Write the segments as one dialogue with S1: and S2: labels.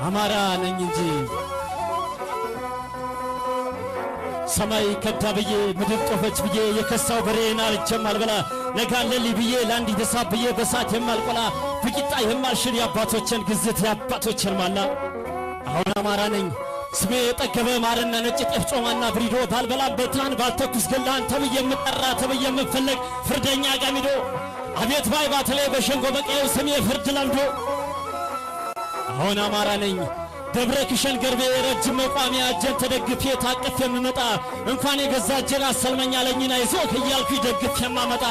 S1: አማራ ነኝ እንጂ ሰማይ ከዳ ብዬ ምድር ጦፈች ብዬ የከሳው በሬና ልጀም አልበላ ነጋለሊ ብዬ ለአንዲት ተሳብ ብዬ በሳት የማልቆላ ፍቂጣ የማልሽር የአባቶችን ግዝት የአባቶችን ማላ አሁን አማራ ነኝ ስሜ የጠገበ ማርና ነጭ ጤፍ ጮማና ብሪዶ ባልበላም በታን ባልተኩስ ገላን ተብዬ የምጠራ ተብዬ የምፈለግ ፍርደኛ ጋሚዶ አቤት ባይ ባተለይ በሸንጎ በቀየው ስሜ ፍርድ ለምዶ አሁን አማራ ነኝ ደብረ ክሸን ገርቤ ረጅም መቋሚያ እጄን ተደግፌ ታቅፍ የምመጣ እንኳን የገዛ እጄን አሰልመኛ ለኝና ይዞክ እያልኩ ደግፍ የማመጣ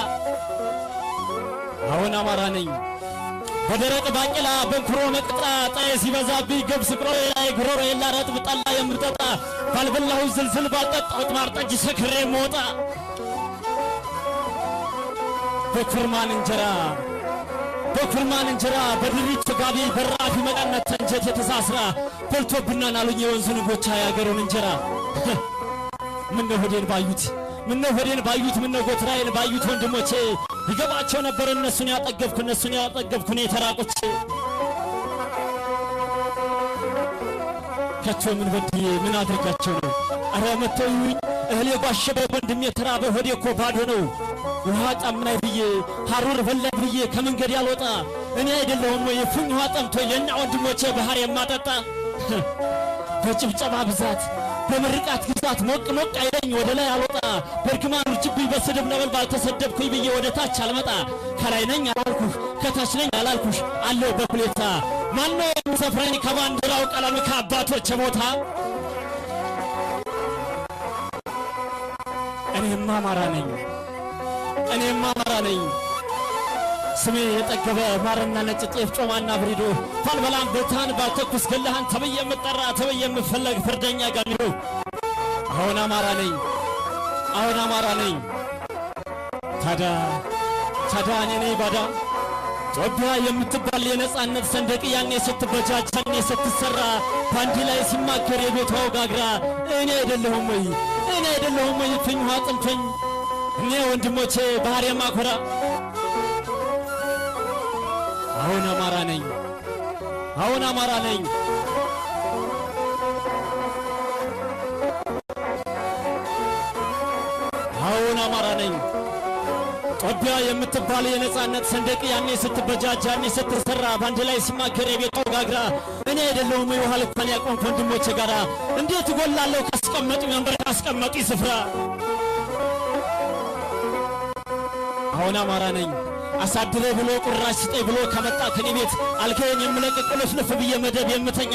S1: አሁን አማራ ነኝ በደረቅ ባቄላ በንኩሮ መቅጥራ ጣይ ሲበዛብኝ ገብስ ቅሮ ላይ ጉሮሮ የላረጥብ ጠላ የምርጠጣ ባልበላሁ ዝልዝል ባልጠጣሁት ማር ጠጅ ሰክሬ የምወጣ በኩርማን እንጀራ በድሪት ጋቢ በራፊ መቀነት ተንጀት የተሳስራ በልቶብናን አሉኝ የወንዙን ጎቻ ያገሩን እንጀራ ምነው ሆዴን ባዩት ምነው ጎትራዬን ባዩት ወንድሞቼ ይገባቸው ነበር እነሱን ያጠገብኩ እኔ ተራቆቼ ከቶ ምን በድዬ ምን አድርጋቸው ነው አረ መተው ይውኝ እህሌ ጓሸበ ወንድሜ ተራበ ሆዴ እኮ ባዶ ነው ውሃ ጠምናይ ብዬ ሐሩር በላይ ብዬ ከመንገድ ያልወጣ እኔ አይደለሁም ወይ ፍኝ ውሃ ጠምቶኝ ለኛ ወንድሞቼ ባህር የማጠጣ በጭብጨባ ብዛት በምርቃት ግዛት ሞቅ አይለኝ ወደ ላይ አልወጣ በርግማን ውርጅብኝ በስድብ ነበልባል ተሰደብኩኝ ብዬ ወደ ታች አልመጣ ከላይ ነኝ አላልኩሽ ከታች ነኝ አላልኩሽ አለው በኩሌታ ማነው የሚሰፍረኝ ከባንዲራው ቀለም ከአባቶች ቦታ እኔማ አማራ ነኝ ስሜ የጠገበ ማርና ነጭ ጤፍ ጮማና ብሪዶ ባልበላም በታን ባልተኩስ ገላህን ተብዬ የምጠራ ተብዬ የምፈለግ ፍርደኛ ጋሚዶ አሁን አማራ ነኝ ታዲያ እኔ ነኝ ባዳ ኢትዮጵያ የምትባል የነጻነት ሰንደቅ ያኔ ስትበጃጅ ያኔ ስትሰራ ባንዲ ላይ ሲማከር የቦታው ጋግራ እኔ አይደለሁም ወይ ፍኝ ውሃ ጥምቶኝ እኔ ወንድሞቼ ባህር የማኮራ አሁን አማራ ነኝ ኢትዮጵያ የምትባል የነጻነት ሰንደቅ ያኔ ስትበጃጅ ያኔ ስትሰራ ባንድ ላይ ሲማከር የቤታው ጋግራ እኔ አይደለሁም ወይ ውሃ ልኳን ያቆምኩ ወንድሞቼ ጋራ እንዴት ጎላለሁ ካስቀመጡ መንበር ካስቀመጡ ስፍራ አሁን አማራ ነኝ አሳድረ ብሎ ቁራሽ ስጠይ ብሎ ከመጣ ከኔ ቤት አልከኝ የምለቅ ቁልፍልፍ ብዬ መደብ የምተኛ